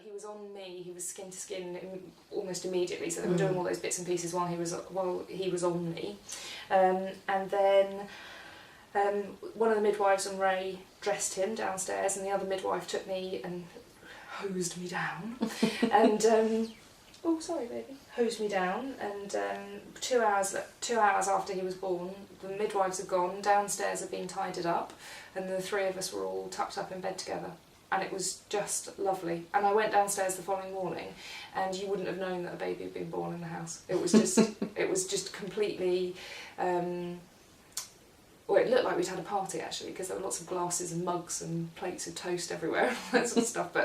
he was on me. He was skin to skin almost immediately. So they were doing all those bits and pieces while he was on me, and then one of the midwives and Ray dressed him downstairs, and the other midwife took me and hosed me down, and oh sorry baby, hosed me down, and 2 hours after he was born, the midwives had gone downstairs, had been tidied up, and the three of us were all tucked up in bed together, and it was just lovely. And I went downstairs the following morning, and you wouldn't have known that a baby had been born in the house. It was just completely. Well, it looked like we'd had a party actually, because there were lots of glasses and mugs and plates of toast everywhere and all that sort of stuff.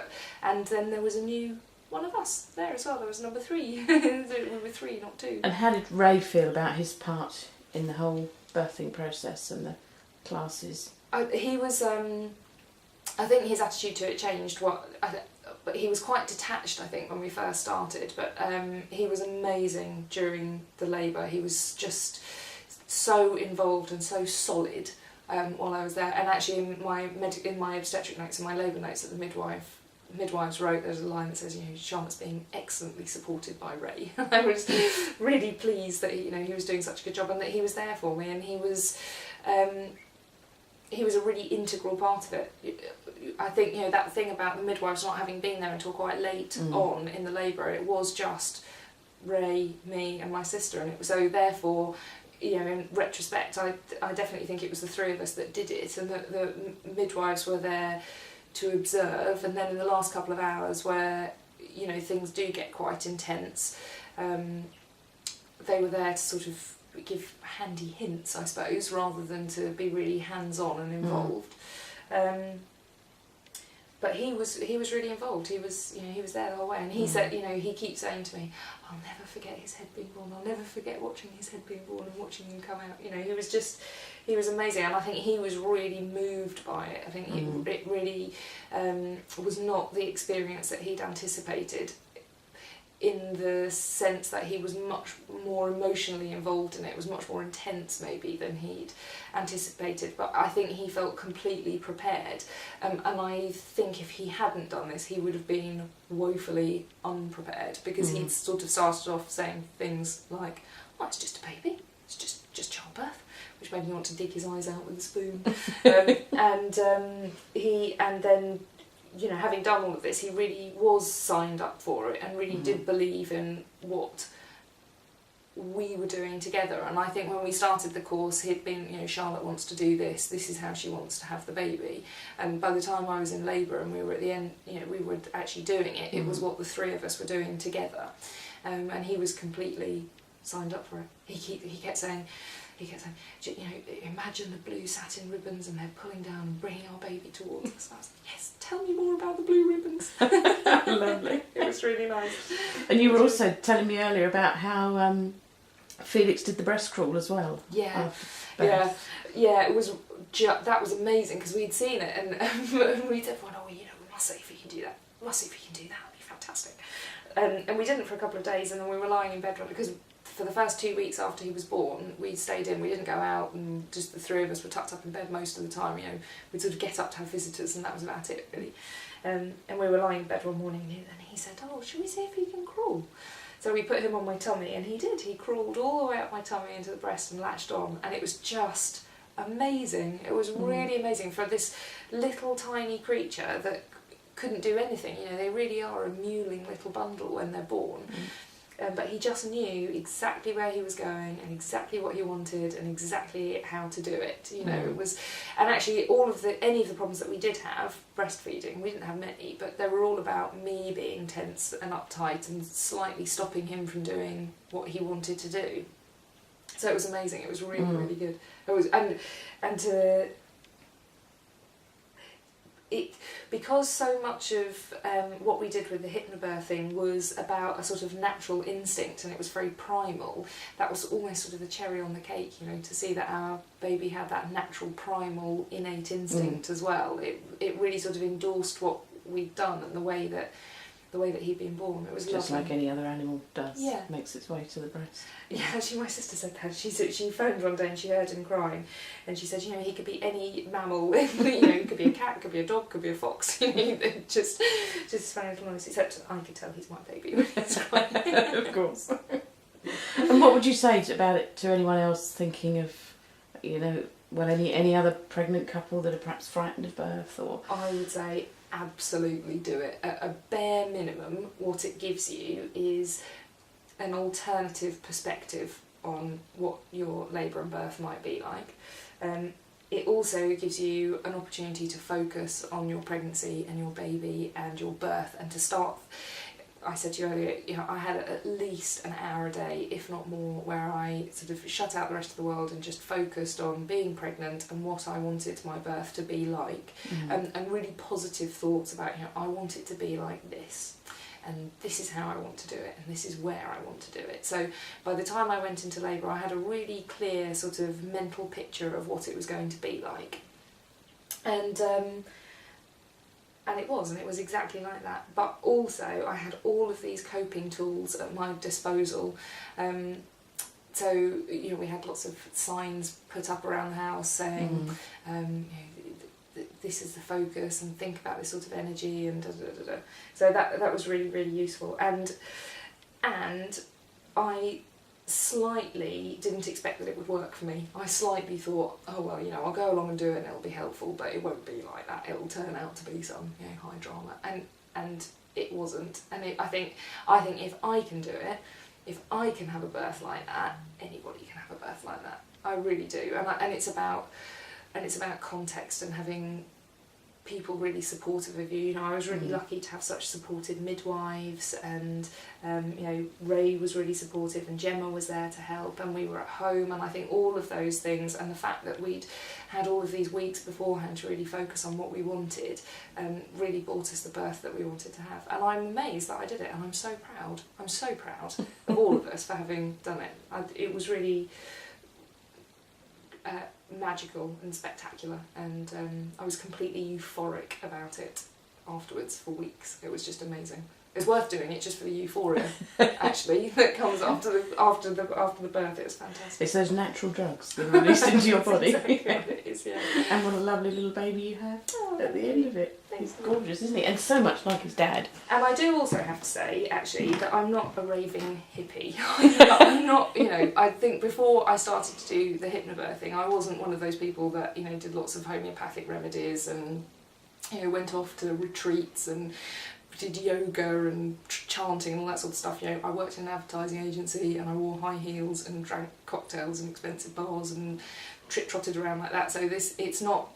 And then there was a new one of us there as well. There was number 3. We were 3, not 2. And how did Ray feel about his part in the whole birthing process and the classes? He was. I think his attitude to it changed. But he was quite detached, I think, when we first started. But he was amazing during the labour. He was just so involved and so solid while I was there. And actually, in my obstetric notes and my labour notes that the midwives wrote, there's a line that says, Charlotte's being excellently supported by Ray. I was really pleased that he was doing such a good job and that he was there for me, and he was a really integral part of it. I think that thing about the midwives not having been there until quite late on in the labour, it was just Ray, me and my sister, and so therefore, in retrospect, I definitely think it was the 3 of us that did it, and the midwives were there to observe, and then in the last couple of hours where things do get quite intense, they were there to sort of give handy hints, I suppose, rather than to be really hands-on and involved. But he was really involved. He was there the whole way, and he said, he keeps saying to me, "I'll never forget his head being born. I'll never forget watching his head being born and watching him come out." He was amazing, and I think he was really moved by it. I think it really was not the experience that he'd anticipated, in the sense that he was much more emotionally involved in it. It was much more intense maybe than he'd anticipated, but I think he felt completely prepared, and I think if he hadn't done this he would have been woefully unprepared, because he'd sort of started off saying things like, "Oh, it's just a baby, it's just childbirth," which made me want to dig his eyes out with a spoon. And then having done all of this, he really was signed up for it and really did believe in what we were doing together. And I think when we started the course, he'd been, Charlotte wants to do this is how she wants to have the baby. And by the time I was in labour and we were at the end, we were actually doing it, it was what the 3 of us were doing together. And he was completely signed up for it. He kept saying, imagine the blue satin ribbons and they're pulling down and bringing our baby towards us. I was like, yes, tell me more about the blue ribbons. Lovely. It was really nice. And you were also telling me earlier about how Felix did the breast crawl as well. Yeah. It was that was amazing, because we'd seen it and we said, well, we must see if we can do that. We must see if we can do that. It'd be fantastic. And we didn't for a couple of days, and then we were lying in bed because for the first 2 weeks after he was born, we stayed in. We didn't go out, and just the 3 of us were tucked up in bed most of the time. We'd sort of get up to have visitors, and that was about it, really. And we were lying in bed one morning, and he said, "Oh, should we see if he can crawl?" So we put him on my tummy, and he did. He crawled all the way up my tummy into the breast and latched on, and it was just amazing. It was really amazing for this little tiny creature that couldn't do anything. They really are a mewling little bundle when they're born. But he just knew exactly where he was going and exactly what he wanted and exactly how to do it. It was, and actually any of the problems that we did have breastfeeding, we didn't have many, but they were all about me being tense and uptight and slightly stopping him from doing what he wanted to do. So it was amazing. It was really really good. It was because so much of what we did with the HypnoBirthing was about a sort of natural instinct, and it was very primal. That was almost sort of the cherry on the cake, to see that our baby had that natural, primal, innate instinct as well. It really sort of endorsed what we'd done and the way that the way that he'd been born. It was just lovely. like any other animal does. Yeah. Makes its way to the breast. Yeah, actually my sister said that. She phoned one day and she heard him crying, and she said, you know, he could be any mammal. You know, he could be a cat, could be a dog, could be a fox. You know, just funny little noise. Except I could tell he's my baby when he's crying. Of course. And what would you say about it to anyone else thinking of, you know, well, any other pregnant couple that are perhaps frightened of birth? Or I would say absolutely do it. At a bare minimum, what it gives you is an alternative perspective on what your labour and birth might be like. It also gives you an opportunity to focus on your pregnancy and your baby and your birth, and to start. I said to you earlier, you know, I had at least an hour a day, if not more, where I sort of shut out the rest of the world and just focused on being pregnant and what I wanted my birth to be like, and really positive thoughts about, you know, I want it to be like this, and this is how I want to do it, and this is where I want to do it. So by the time I went into labour, I had a really clear sort of mental picture of what it was going to be like, and it was exactly like that. But also I had all of these coping tools at my disposal. So, you know, we had lots of signs put up around the house saying, you know, this is the focus, and think about this sort of energy, and da da da da. So that was really, really useful. And I slightly didn't expect that it would work for me. I slightly thought, oh well, you know, I'll go along and do it and it'll be helpful, but it won't be like that. It'll turn out to be some, you know, high drama, and it wasn't. And I think if I can do it, if I can have a birth like that, anybody can have a birth like that. I really do. And it's about context and having people really supportive of you. You know, I was really lucky to have such supportive midwives, and you know, Ray was really supportive, and Gemma was there to help, and we were at home, and I think all of those things, and the fact that we'd had all of these weeks beforehand to really focus on what we wanted, really brought us the birth that we wanted to have. And I'm amazed that I did it, and I'm so proud of all of us for having done it. It was really magical and spectacular, and I was completely euphoric about it afterwards for weeks. It was just amazing. It's worth doing it just for the euphoria, actually, that comes after the birth. It was fantastic. It's those natural drugs that are released into your body. Exactly what it is, yeah. And what a lovely little baby you have at the end of it. Thanks. He's gorgeous, isn't he? And so much like his dad. And I do also have to say, actually, that I'm not a raving hippie. I'm not, you know, I think before I started to do the HypnoBirthing, I wasn't one of those people that, you know, did lots of homeopathic remedies and, you know, went off to retreats and did yoga and chanting and all that sort of stuff. You know, I worked in an advertising agency, and I wore high heels and drank cocktails in expensive bars and trotted around like that. So it's not,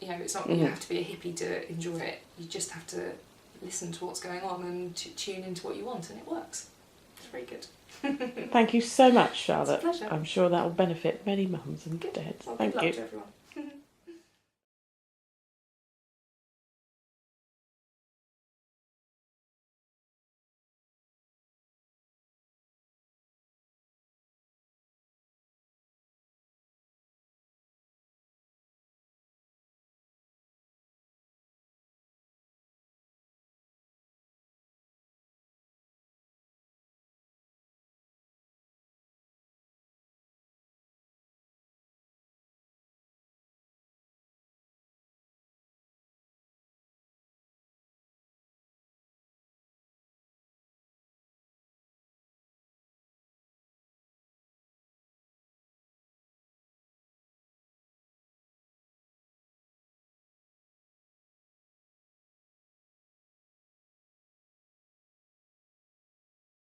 you know, it's not you have to be a hippie to enjoy it. You just have to listen to what's going on and tune into what you want, and it works. It's very good. Thank you so much, Charlotte. It's a pleasure. I'm sure that will benefit many mums and dads. Well, Thank good luck you. to everyone.